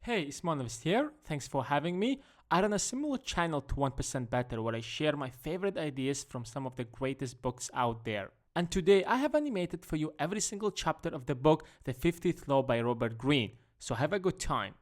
Hey, Ismanovs here. Thanks for having me. I run a similar channel to 1% Better where I share my favorite ideas from some of the greatest books out there. And today I have animated for you every single chapter of the book The 50th Law by Robert Greene. So have a good time.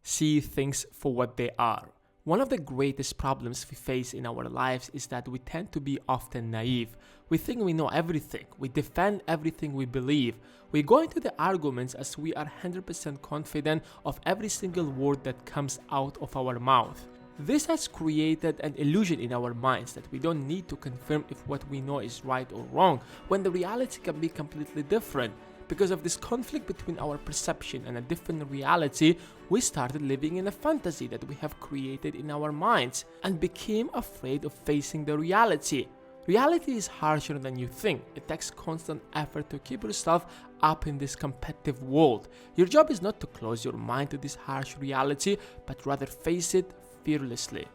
See things for what they are. One of the greatest problems we face in our lives is that we tend to be often naive. We think we know everything. We defend everything we believe. We go into the arguments as we are 100% confident of every single word that comes out of our mouth. This has created an illusion in our minds that we don't need to confirm if what we know is right or wrong, when the reality can be completely different. Because of this conflict between our perception and a different reality, we started living in a fantasy that we have created in our minds and became afraid of facing the reality. Reality is harsher than you think. It takes constant effort to keep yourself up in this competitive world. Your job is not to close your mind to this harsh reality, but rather face it fearlessly.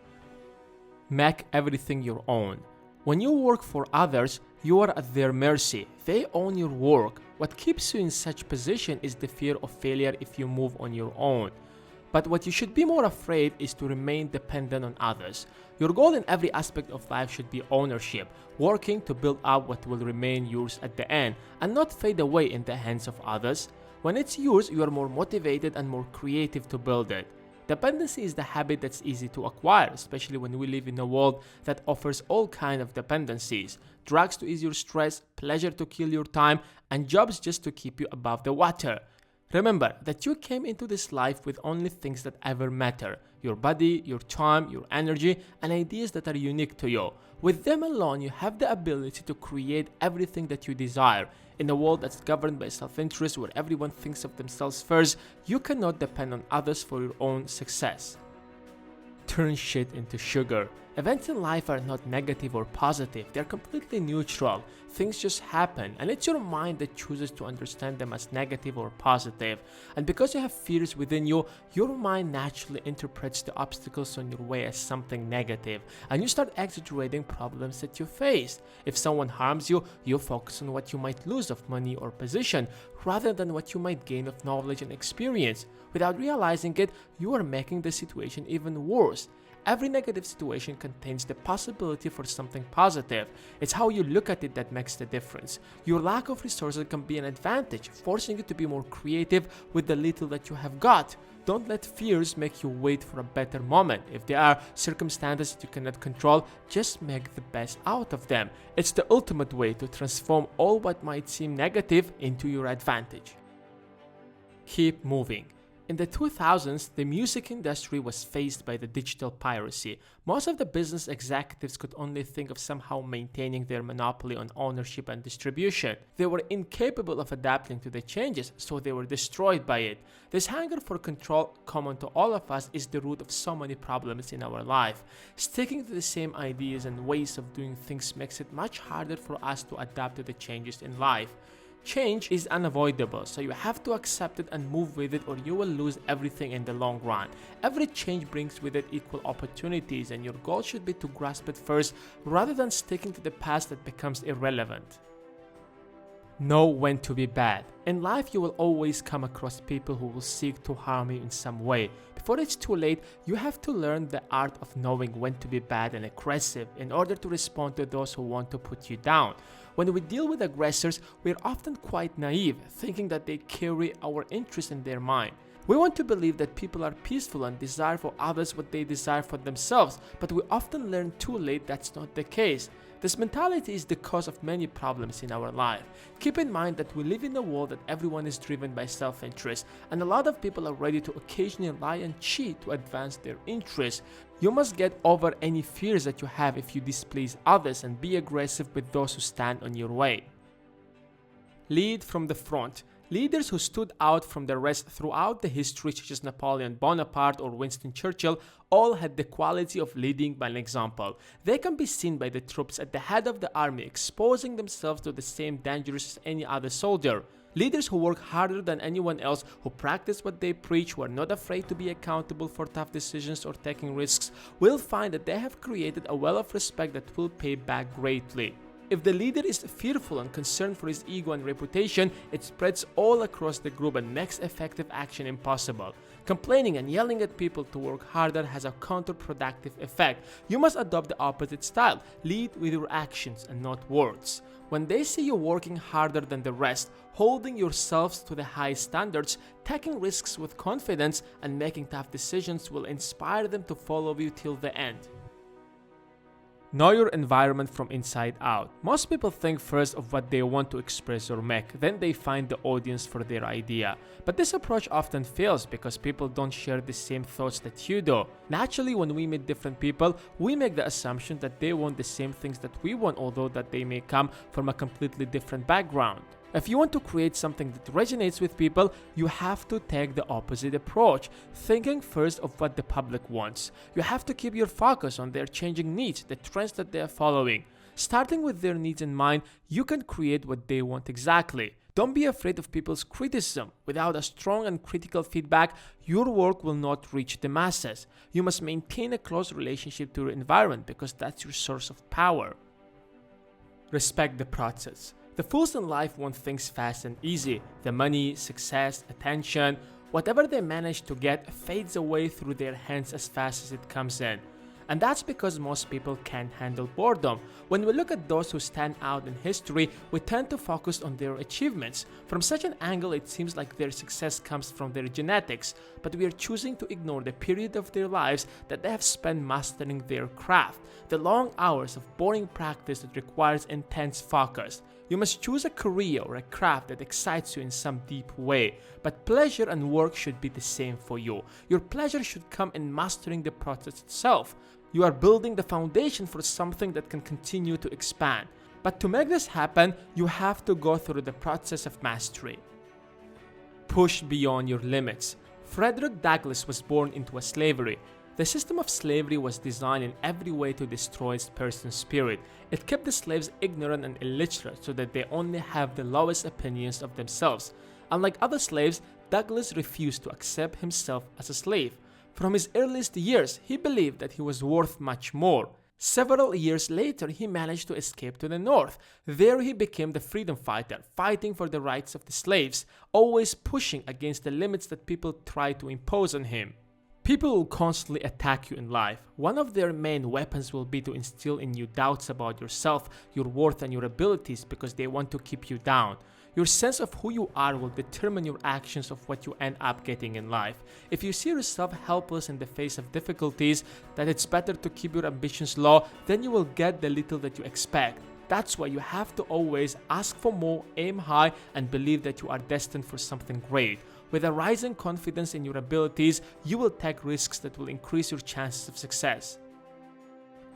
Make everything your own. When you work for others, you are at their mercy. They own your work. What keeps you in such position is the fear of failure if you move on your own. But what you should be more afraid is to remain dependent on others. Your goal in every aspect of life should be ownership, working to build up what will remain yours at the end and not fade away in the hands of others. When it's yours, you are more motivated and more creative to build it. Dependency is the habit that's easy to acquire, especially when we live in a world that offers all kinds of dependencies. Drugs to ease your stress, pleasure to kill your time, and jobs just to keep you above the water. Remember that you came into this life with only things that ever matter: your body, your time, your energy, and ideas that are unique to you. With them alone, you have the ability to create everything that you desire. In a world that's governed by self-interest, where everyone thinks of themselves first, you cannot depend on others for your own success. Turn shit into sugar. Events in life are not negative or positive, they're completely neutral. Things just happen, and it's your mind that chooses to understand them as negative or positive. And because you have fears within you, your mind naturally interprets the obstacles on your way as something negative, and you start exaggerating problems that you face. If someone harms you, you focus on what you might lose of money or position, rather than what you might gain of knowledge and experience. Without realizing it, you are making the situation even worse. Every negative situation contains the possibility for something positive. It's how you look at it that makes the difference. Your lack of resources can be an advantage, forcing you to be more creative with the little that you have got. Don't let fears make you wait for a better moment. If there are circumstances that you cannot control, just make the best out of them. It's the ultimate way to transform all what might seem negative into your advantage. Keep moving. In the 2000s, the music industry was faced by the digital piracy. Most of the business executives could only think of somehow maintaining their monopoly on ownership and distribution. They were incapable of adapting to the changes, so they were destroyed by it. This hunger for control, common to all of us, is the root of so many problems in our life. Sticking to the same ideas and ways of doing things makes it much harder for us to adapt to the changes in life. Change is unavoidable, so you have to accept it and move with it, or you will lose everything in the long run. Every change brings with it equal opportunities, and your goal should be to grasp it first rather than sticking to the past that becomes irrelevant. Know when to be bad. In life, you will always come across people who will seek to harm you in some way. Before it's too late, you have to learn the art of knowing when to be bad and aggressive in order to respond to those who want to put you down. When we deal with aggressors, we are often quite naive, thinking that they carry our interest in their mind. We want to believe that people are peaceful and desire for others what they desire for themselves, but we often learn too late that's not the case. This mentality is the cause of many problems in our life. Keep in mind that we live in a world that everyone is driven by self-interest, and a lot of people are ready to occasionally lie and cheat to advance their interests. You must get over any fears that you have if you displease others and be aggressive with those who stand on your way. Lead from the front. Leaders who stood out from the rest throughout the history, such as Napoleon Bonaparte or Winston Churchill, all had the quality of leading by an example. They can be seen by the troops at the head of the army, exposing themselves to the same dangers as any other soldier. Leaders who work harder than anyone else, who practice what they preach, who are not afraid to be accountable for tough decisions or taking risks, will find that they have created a well of respect that will pay back greatly. If the leader is fearful and concerned for his ego and reputation, it spreads all across the group and makes effective action impossible. Complaining and yelling at people to work harder has a counterproductive effect. You must adopt the opposite style. Lead with your actions and not words. When they see you working harder than the rest, holding yourselves to the high standards, taking risks with confidence, and making tough decisions will inspire them to follow you till the end. Know your environment from inside out. Most people think first of what they want to express or make, then they find the audience for their idea. But this approach often fails because people don't share the same thoughts that you do. Naturally, when we meet different people, we make the assumption that they want the same things that we want, although that they may come from a completely different background. If you want to create something that resonates with people, you have to take the opposite approach, thinking first of what the public wants. You have to keep your focus on their changing needs, the trends that they are following. Starting with their needs in mind, you can create what they want exactly. Don't be afraid of people's criticism. Without a strong and critical feedback, your work will not reach the masses. You must maintain a close relationship to your environment because that's your source of power. Respect the process. The fools in life want things fast and easy. The money, success, attention, whatever they manage to get fades away through their hands as fast as it comes in. And that's because most people can't handle boredom. When we look at those who stand out in history, we tend to focus on their achievements. From such an angle, it seems like their success comes from their genetics, but we are choosing to ignore the period of their lives that they have spent mastering their craft, the long hours of boring practice that requires intense focus. You must choose a career or a craft that excites you in some deep way, but pleasure and work should be the same for you. Your pleasure should come in mastering the process itself. You are building the foundation for something that can continue to expand. But to make this happen, you have to go through the process of mastery. Push beyond your limits. Frederick Douglass was born into a slavery. The system of slavery was designed in every way to destroy a person's spirit. It kept the slaves ignorant and illiterate so that they only have the lowest opinions of themselves. Unlike other slaves, Douglass refused to accept himself as a slave. From his earliest years, he believed that he was worth much more. Several years later, he managed to escape to the north. There he became the freedom fighter, fighting for the rights of the slaves, always pushing against the limits that people tried to impose on him. People will constantly attack you in life. One of their main weapons will be to instill in you doubts about yourself, your worth, and your abilities because they want to keep you down. Your sense of who you are will determine your actions of what you end up getting in life. If you see yourself helpless in the face of difficulties, that it's better to keep your ambitions low, then you will get the little that you expect. That's why you have to always ask for more, aim high, and believe that you are destined for something great. With a rising confidence in your abilities, you will take risks that will increase your chances of success.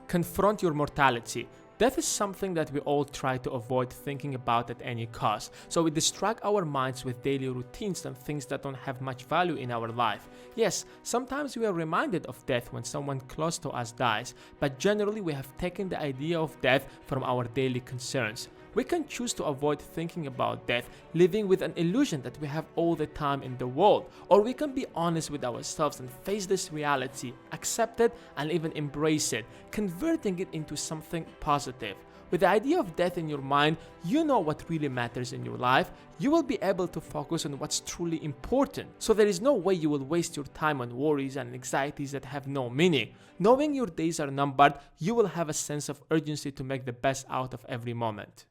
Confront your mortality. Death is something that we all try to avoid thinking about at any cost, so we distract our minds with daily routines and things that don't have much value in our life. Yes, sometimes we are reminded of death when someone close to us dies, but generally we have taken the idea of death from our daily concerns. We can choose to avoid thinking about death, living with an illusion that we have all the time in the world, or we can be honest with ourselves and face this reality, accept it, and even embrace it, converting it into something positive. With the idea of death in your mind, you know what really matters in your life. You will be able to focus on what's truly important. So there is no way you will waste your time on worries and anxieties that have no meaning. Knowing your days are numbered, you will have a sense of urgency to make the best out of every moment.